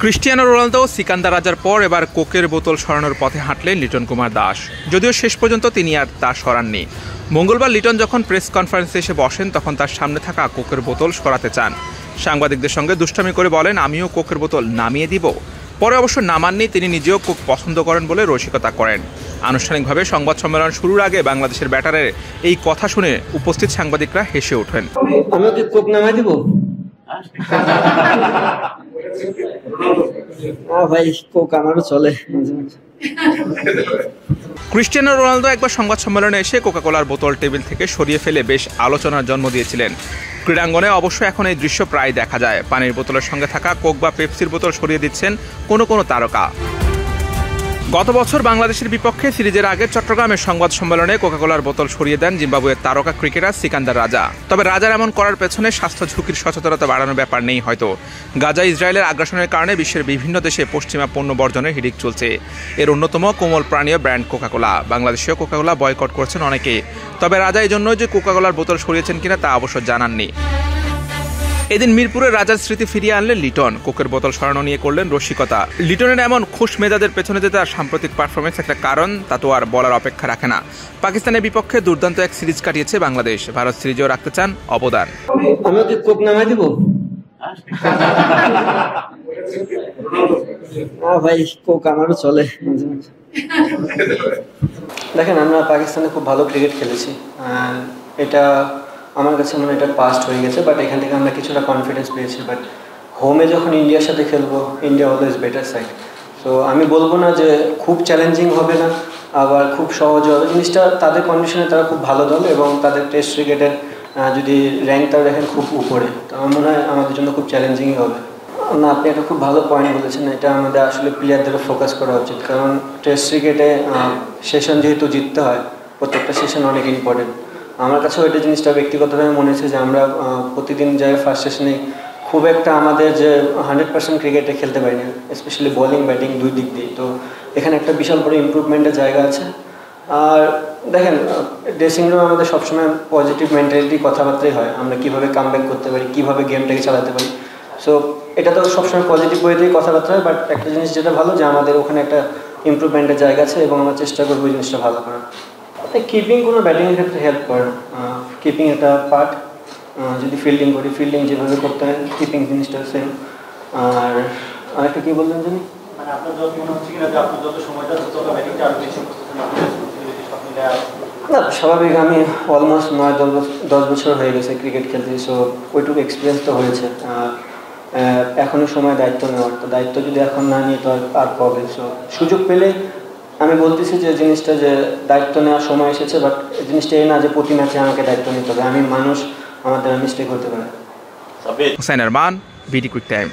Cristiano Ronaldo Sikandar রাজার পর এবার কোকের বোতল সরানোর পথে হাঁটলেন লিটন কুমার দাস। যদিও শেষ পর্যন্ত তিনি আর তা সরাননি। মঙ্গলবার লিটন যখন প্রেস কনফারেন্সে এসে বসেন তখন তার সামনে থাকা কোকের বোতল সরাতে চান। সাংবাদিকদের সঙ্গে দুষ্টামি করে বলেন, আমিও কোকের বোতল নামিয়ে দিব। পরে অবশ্য নামাননি, তিনি নিজেও কোক পছন্দ করেন বলে রসিকতা করেন। আনুষ্ঠানিকভাবে সংবাদ সম্মেলন শুরুর আগে বাংলাদেশের ব্যাটারের এই কথা শুনে উপস্থিত সাংবাদিকরা হেসে ওঠেন। আমিও কি কোক নামাই দিব? ভাই কোক আমারও চলে। ক্রিস্টিয়ানো রোনালদো একবার সংবাদ সম্মেলনে এসে কোকাকোলার বোতল টেবিল থেকে সরিয়ে ফেলে বেশ আলোচনার জন্ম দিয়েছিলেন। ক্রীড়াঙ্গনে অবশ্য এখন এই দৃশ্য প্রায় দেখা যায়। পানির বোতলের সঙ্গে থাকা কোক বা পেপসির বোতল সরিয়ে দিচ্ছেন কোনো তারকা। গত বছর বাংলাদেশের বিপক্ষে সিরিজের আগে চট্টগ্রামের সংবাদ সম্মেলনে কোকাকোলার বোতল সরিয়ে দেন জিম্বাবুয়ের তারকা ক্রিকেটার সিকান্দার রাজা। তবে রাজার এমন করার পেছনে স্বাস্থ্য ঝুঁকির সচেতনতা বাড়ানোর ব্যাপার নেই হয়তো। গাজা ইসরায়েলের আগ্রাসনের কারণে বিশ্বের বিভিন্ন দেশে পশ্চিমা পণ্য বর্জনের হিড়িক চলছে। এর অন্যতম কোমল প্রাণীয় ব্র্যান্ড কোকাকোলা। বাংলাদেশেও কোকাকোলা বয়কট করেছেন অনেকে। তবে রাজা এই জন্যই যে কোকাকোলার বোতল সরিয়েছেন কিনা তা অবশ্য জানাননি। এদিন মিরপুরের রাজার স্মৃতি ফিরিয়ে আনলেন লিটন। কোকের বোতল সরানো নিয়ে করলেন রসিকতা। লিটনের এমন খুশ মেজাজের পেছনে যে তার সাম্প্রতিক পারফরমেন্স একটা কারণ, তা তো আর বলার অপেক্ষা রাখে না। পাকিস্তানের বিপক্ষে দুর্দান্ত এক সিরিজ কাটিয়েছে বাংলাদেশ। ভারত সিরিজেও রাখতে চান অবদান। আমিও কি কোক নামাই দিব? ভাই কোক আমারও চলে। দেখেন, আমরা পাকিস্তানে খুব ভালো ক্রিকেট খেলেছি। এটা আমার কাছে মনে এটা পাস্ট হয়ে গেছে, বাট এখান থেকে আমরা কিছুটা কনফিডেন্স পেয়েছি। বাট হোমে যখন ইন্ডিয়ার সাথে খেলবো, India always better side. So আমি বলবো না যে খুব চ্যালেঞ্জিং হবে না, আবার খুব সহজ হবে। জিনিসটা তাদের কন্ডিশনে তারা খুব ভালো দল এবং তাদের টেস্ট ক্রিকেটের যদি র্যাঙ্কটাও দেখেন খুব উপরে, তো আমার মনে হয় আমাদের জন্য খুব চ্যালেঞ্জিংই হবে। না, আপনি একটা খুব ভালো পয়েন্ট বলেছেন। এটা আমাদের আসলে প্লেয়ারদেরও ফোকাস করা উচিত, কারণ টেস্ট ক্রিকেটে সেশন যেহেতু জিততে হয়, প্রত্যেকটা সেশন অনেক ইম্পর্টেন্ট। আমার কাছেও এটা জিনিসটা ব্যক্তিগতভাবে মনে হচ্ছে যে আমরা প্রতিদিন যাই ফার্স্ট সেশনে খুব একটা আমাদের যে 100% ক্রিকেটে খেলতে পারি না, স্পেশালি বোলিং ব্যাটিং দুই দিক দিয়ে। তো এখানে একটা বিশাল বড় ইমপ্রুভমেন্টের জায়গা আছে। আর দেখেন, ড্রেসিং রুমে আমাদের সবসময় পজিটিভ মেন্টালিটি কথাবার্তাই হয়, আমরা কীভাবে কামব্যাক করতে পারি, কীভাবে গেমটাকে চালাতে পারি। সো এটা তো সবসময় পজিটিভ ওয়েতেই কথাবার্তা হয়। বাট একটা জিনিস যেটা ভালো, যে আমাদের ওখানে একটা ইমপ্রুভমেন্টের জায়গা আছে এবং আমরা চেষ্টা করবো এই জিনিসটা ভালো করার। কিপিং কোনো ব্যাটিংয়ের ক্ষেত্রে হেল্প করে না। কিপিং একটা পার্ট। যদি ফিল্ডিং করি, ফিল্ডিং যেভাবে করতে হয়, কিপিং জিনিসটা সেম। আর আরেকটা কী বললেন জানি, না স্বাভাবিক। আমি অলমোস্ট 9-10 বছর হয়ে গেছে ক্রিকেট খেলতে। সো ওইটুকু এক্সপিরিয়েন্স তো হয়েছে। এখনও সময় দায়িত্ব নেওয়ার, তো দায়িত্ব যদি এখন না নিয়ে তো আর কবে। সো সুযোগ পেলে আমি বলতেছি যে জিনিসটা যে দায়িত্ব নেওয়ার সময় এসেছে। বাট জিনিসটা এই না যে প্রতি ম্যাচে আমাকে দায়িত্ব নিতে হবে। আমি মানুষ, আমাদের মিস্টেক হতে পারে। Hussain Arman, BD quick time.